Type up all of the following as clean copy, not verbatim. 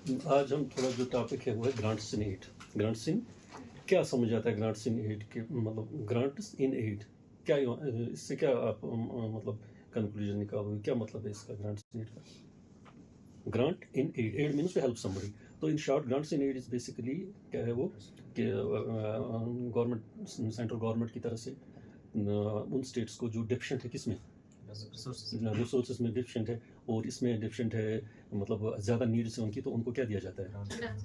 आज हम थोड़ा जो टॉपिक है वो है ग्रांट्स इन एड। ग्रांट्स इन क्या समझ आता है ग्रांट्स इन एड के मतलब ग्रांट्स इन एड क्या इससे क्या आप मतलब कंक्लूजन निकालोगे, क्या मतलब है इसका ग्रांट्स इन एड का? Grant in aid, aid means to help somebody. तो in short grants in aid is basically क्या है वो कि गवर्नमेंट, सेंट्रल गवर्नमेंट की तरफ से उन स्टेट्स को जो डेफिशिएंट है किसमें, रिसोर्सेज में डिफिशेंट है और इसमें डिफिशेंट है, मतलब ज़्यादा नीड्स है उनकी, तो उनको क्या दिया जाता है?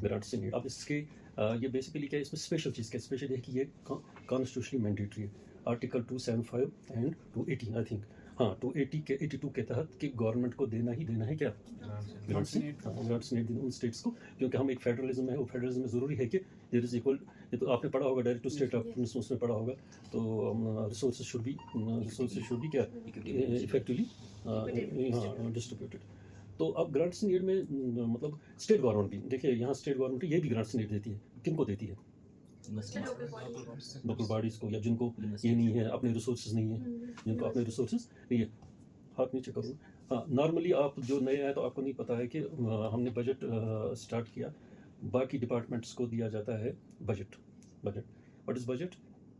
Grants in need. अब इसके ये बेसिकली क्या है, इसमें स्पेशल चीज़ क्या है? स्पेशल है कि ये कॉन्स्टिट्यूशनली मैंडेटरी है। आर्टिकल 275 एंड 280 आई थिंक, हाँ 280 के 82 के तहत कि गवर्नमेंट को देना ही देना है क्या? ग्रांट्स इन एड उन स्टेट्स को, क्योंकि हम एक फेडरलिज्म है, वो फेडरलिज्म में ज़रूरी है कि देयर इज इक्वल। ये तो आपने पढ़ा होगा, डायरेक्ट टू स्टेट ऑफ उसमें पढ़ा होगा। तो रिसोर्सेज शुड बी क्या इफेक्टिवली डिस्ट्रीब्यूटेड। तो अब ग्रांट्स इन एड में मतलब स्टेट गवर्नमेंट भी देखिए, यहाँ स्टेट गवर्नमेंट ये भी ग्रांट्स इन एड देती है। किनको देती है? लोकल बॉडीज को, या जिनको ये नहीं है, अपने रिसोर्सेज नहीं है, जिनको अपने रिसोर्सेज नहीं है। हाथ नीचे करो। हाँ, नॉर्मली आप जो नए आए तो आपको नहीं पता है कि हमने बजट स्टार्ट किया, बाकी डिपार्टमेंट्स को दिया जाता है बजट। What is budget?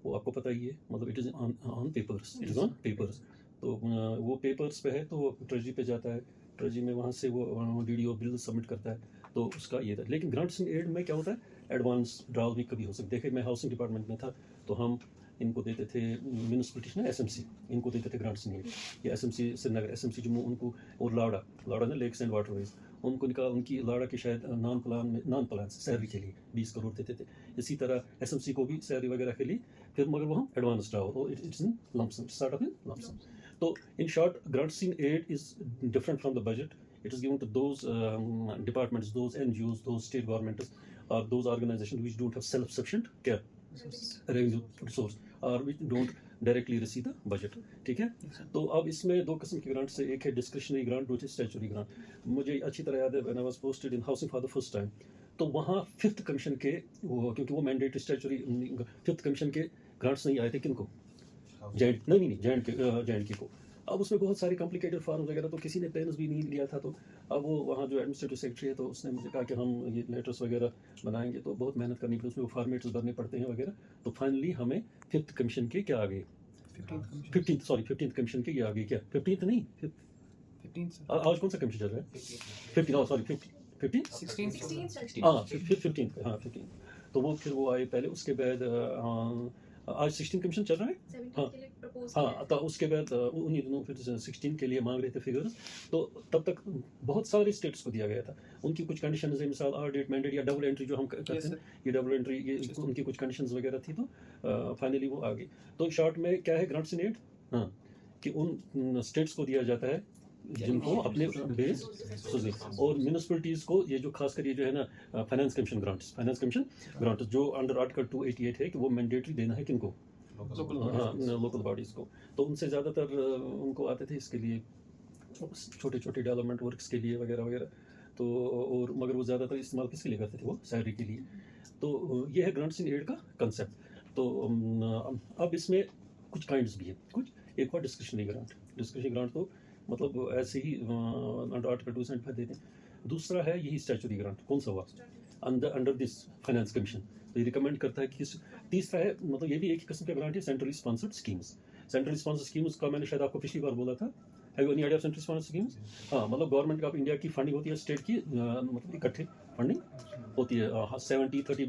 वो आपको पता ही है, मतलब it is on papers, it is on papers. तो वो पेपर्स पे है तो वो ट्रेजरी पे जाता है, ट्रेजरी में वहाँ से वो डीडीओ बिल सबमिट करता है, तो उसका ये था। लेकिन ग्रांट्स इन एड में क्या होता है, एडवांस ड्राल भी कभी हो सकता है। देखिए मैं हाउसिंग डिपार्टमेंट में था, तो हम इनको देते थे म्यूनिसिपलिटीज ना, एसएमसी, इनको देते थे ग्रांट्स इन एड। ये एसएमसी श्रीनगर, एसएमसी जम्मू, उनको, और लाड़ा ना लेक्स एंड वाटरवेज, उनको उनकी लाड़ा के शायद नॉन प्लान सैलरी के लिए 20 करोड़ देते थे। इसी तरह एसएमसी को भी सैलरी वगैरह के लिए, फिर मगर वो हम एडवांस ड्राव, और it's in lump sum, start of in lump sum. तो in short grants in aid is different from the budget. It is given to those departments, those NGOs, those state governments, or those organizations which don't have self-sufficient revenue resource, or which don't directly receive the budget. ठीक है? तो अब इसमें दो किस्म की grant से, एक है डिस्क्रिशनरी ग्रांट, दूसरी स्टैट्यूटरी ग्रांट। मुझे अच्छी तरह याद है, when I was posted in housing for the first time, तो वहाँ फिफ्थ कमीशन के क्योंकि वो मैंडेटरी स्टैट्यूटरी फिफ्थ कमीशन के ग्रांट्स नहीं आए थे। किनको? जैंट के को। अब उसमें बहुत सारे कॉम्प्लिकेटेड फॉर्म वगैरह, तो किसी ने पेन्स भी नहीं लिया था। तो अब वो वहाँ जो एडमिनिस्ट्रेटिव सेक्रेटरी है, तो उसने मुझे कहा कि हम ये लेटर्स वगैरह बनाएंगे, तो बहुत मेहनत करनी पड़ी, उसमें वो फॉर्मेट्स भरने पड़ते हैं वगैरह। तो फाइनली हमें फिफ्थ कमीशन के क्या आ गए, 15th कमीशन के ये आ गए। क्या 15th नहीं, 15th आज कौन सा कमीशन चल रहा है? 15 सॉरी 15 हाँ 15 तो वो फिर वो आए पहले, उसके बाद आज 16 कमीशन चल रहा है। हाँ तो उसके बाद उन्हीं दिनों फिर 16 के लिए मांग रहे थे फिगर्स। तो तब तक बहुत सारे स्टेट्स को दिया गया था, उनकी कुछ कंडीशंस है, मिसाल ऑडिट मैंडेट या डबल एंट्री जो हम करते हैं, ये डबल एंट्री, ये उनकी कुछ कंडीशंस वगैरह थी। तो फाइनली वो आ गई। तो शॉर्ट में क्या है ग्रांट्स इन एड, हाँ, कि उन स्टेट्स को दिया जाता है जिनको अपने बेस, और म्यूनिसिपलिटीज़ को ये जो खासकर ये जो है ना फाइनेंस कमीशन ग्रांट्स जो अंडर आर्टिकल 288 है कि वो मैंडेटरी देना है किनको? लोकल बॉडीज़ को। तो उनसे ज़्यादातर उनको आते थे इसके लिए छोटे छोटे डेवलपमेंट वर्क्स के लिए वगैरह वगैरह। तो और मगर वो ज़्यादातर इस्तेमाल किसके लिए करते थे? वो सैलरी के लिए। तो ये है ग्रांट्स इन एड का कंसेप्ट। तो अब इसमें कुछ काइंड्स भी है, कुछ एक बार डिस्क्रिशनरी ग्रांट तो मतलब ऐसे ही अंडर आर्टिकल 275 देते हैं। दूसरा है यही स्टैट्यूटरी ग्रांट, कौन सा हुआ? अंडर दिस फाइनेंस कमीशन, तो ये रिकमेंड करता है कि तीसरा है, मतलब ये भी एक ही किस्म का ग्रांट है, centrally sponsored schemes. Centrally sponsored schemes का मैंने शायद आपको पिछली बार बोला था। Have you any idea of central sponsored schemes? हाँ, मतलब गवर्नमेंट ऑफ इंडिया की फंडिंग होती है, स्टेट की मतलब इकट्ठे फंडिंग होती है 70-30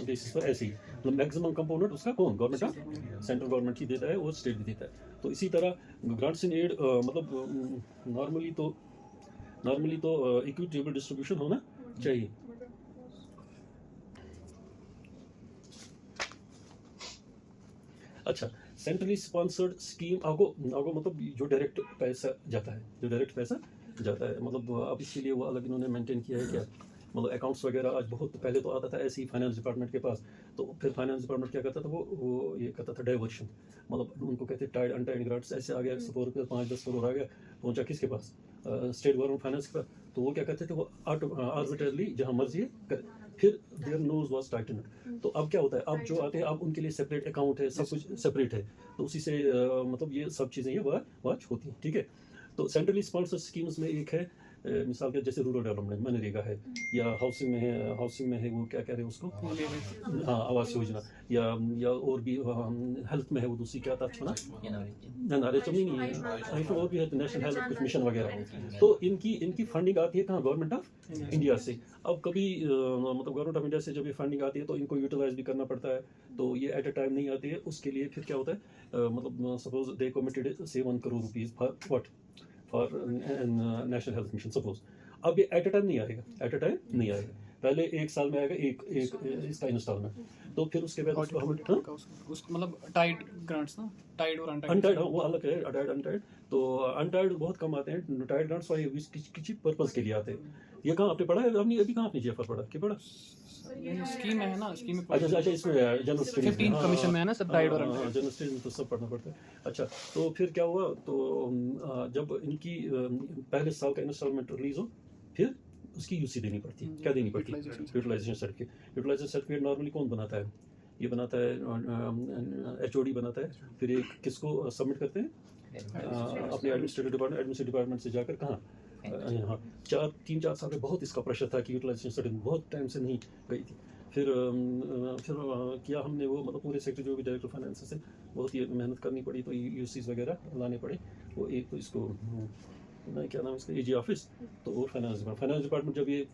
बेसिस पर, ऐसे ही। मतलब मैक्सिमम कंपोनेंट उसका कौन? गवर्नमेंट ऑफ सेंट्रल गवर्नमेंट ही देता है और स्टेट भी देता है। तो इसी तरह ग्रांट्स इन एड मतलब नॉर्मली तो इक्विटेबल डिस्ट्रीब्यूशन होना चाहिए। अच्छा, सेंट्रली स्पॉन्सर्ड स्कीम आपको मतलब जो डायरेक्ट पैसा जाता है, मतलब अब इसीलिए वो अलग इन्होंने मेंटेन किया है क्या, मतलब अकाउंट्स वगैरह। आज बहुत पहले तो आता था ऐसे ही फाइनेंस डिपार्टमेंट के पास, तो फिर फाइनेंस डिपार्टमेंट क्या करता था, वो ये करता था डाइवर्शन, मतलब उनको कहते टाइड अनटाइड ग्रांट्स। ऐसे आ गया 100 रुपये 5-10 करोड़ आ गया, पहुंचा किसके पास? स्टेट गवर्नमेंट फाइनेंस के पास। तो वो क्या करते थे, वो आर्बिट्रेरली जहाँ मर्जी है, फिर देयर नोज वाज टाइटन। तो अब क्या होता है, अब जो आते हैं अब उनके लिए सेपरेट अकाउंट है, सब कुछ सेपरेट है। तो उसी से मतलब ये सब चीज़ें ये वाच होती हैं। ठीक है, तो सेंट्रली स्पॉन्सर्ड स्कीम्स में एक है मिसाल के जैसे रूरल डेवलपमेंट मनरेगा है, या हाउसिंग में है वो क्या कह रहे हैं उसको, हाँ आवास योजना, या और भी हेल्थ में है वो दूसरी क्या था ना, नारे तो नहीं है, और भी है नेशनल हेल्थ कुछ मिशन वगैरह। तो इनकी फंडिंग आती है कहाँ, गवर्नमेंट ऑफ इंडिया से। अब कभी मतलब गवर्नमेंट ऑफ इंडिया से जब ये फंडिंग आती है तो इनको यूटिलाइज भी करना पड़ता है, तो ये एट अ टाइम नहीं आती है। उसके लिए फिर क्या होता है, मतलब सपोज दे कमिटेड से 1 crore rupees for national health mission suppose. अब ये एट अ टाइम नहीं आएगा, पहले 1 साल में आएगा एक इसका इंस्टॉलमेंट, तो फिर उसके बाद उसको हम मतलब टाइड ग्रांट्स ना, टाइड और अनटाइड, वो अलग है, टाइड अनटाइड। तो अनटाइड बहुत कम आते हैं, टाइड ग्रांट्स वाले किसी पर्पस के लिए आते हैं। ये कहाँ आपने पढ़ा है, अभी कहाँ आपने जेफर पढ़ा, क्या पढ़ा? स्कीम है ना, स्कीम में अच्छा इसमें जनरल स्टडीज 15 कमीशन में है ना सब टाइड और हाँ, जनरल स्टडीज में तो सब पढ़ना पड़ता है। अच्छा, तो फिर क्या हुआ, तो जब इनकी पहले साल का इंस्टॉलमेंट रिलीज हो, फिर उसकी यूसी देनी पड़ती है। क्या देनी पड़ती है? Utilisation certificate. Utilisation certificate normally कौन बनाता है? ये बनाता है HOD बनाता है। फिर एक किसको सबमिट करते हैं? अपने एडमिनिस्ट्रेटिव डिपार्टमेंट से जाकर कहाँ, हाँ 3-4 साल में बहुत इसका प्रेशर था कि यूटिलाइजेशन सर्टिफिकेट बहुत टाइम से नहीं गई थी। फिर किया हमने वो, मतलब पूरे सेक्टर जो भी डायरेक्टर फाइनेंस से बहुत ही मेहनत करनी पड़ी, तो यूसीज वगैरह लाने पड़े। वो एक तो इसको नहीं, क्या नाम है इसका, AG ऑफिस, तो और फाइनेंस डिपार्टमेंट जब ये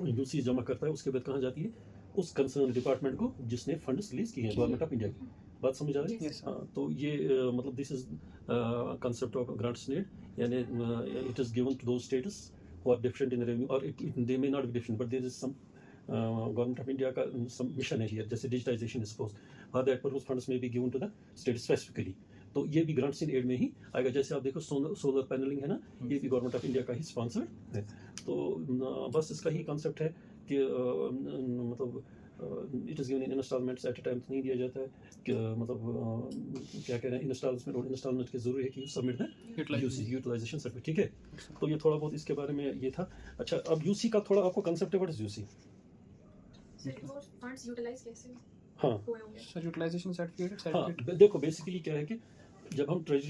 यूसी जमा करता है उसके बाद कहाँ जाती है? उस कंसर्न डिपार्टमेंट को जिसने फंड्स रिलीज किए हैं, गवर्नमेंट ऑफ इंडिया की। बात समझ आ रही है? हाँ, तो ये मतलब this is concept of grants need, यानी it is given to those states who are different in revenue, और they may not be different, but there is some government of India का सम मिशन है here, जैसे digitization suppose, for that purpose funds में be given to the state specifically. तो ये भी grants in add में ही आएगा। जैसे आप देखो सोलर पैनलिंग है ना, ये भी गवर्नमेंट ऑफ इंडिया का ही स्पॉन्सर्ड है। तो बस इसका ही कॉन्सेप्ट है कि मतलब it is given in instalments, at a time नहीं दिया जाता है कि मतलब क्या कह रहे हैं, इंस्टॉलमेंट की जरूरी है कि सबमिट द यूटिलाइजेशन सर्टिफिकेट। ठीक है, तो ये थोड़ा बहुत इसके बारे में ये था। अच्छा, अब यूसी का थोड़ा आपको कंसेप्ट है, what is UC? Funds utilise कैसे हाँ हुए होंगे? सर यूटिलाइजेशन सर्टिफिकेट हाँ, देखो बेसिकली क्या है कि जब हम ट्रेजरी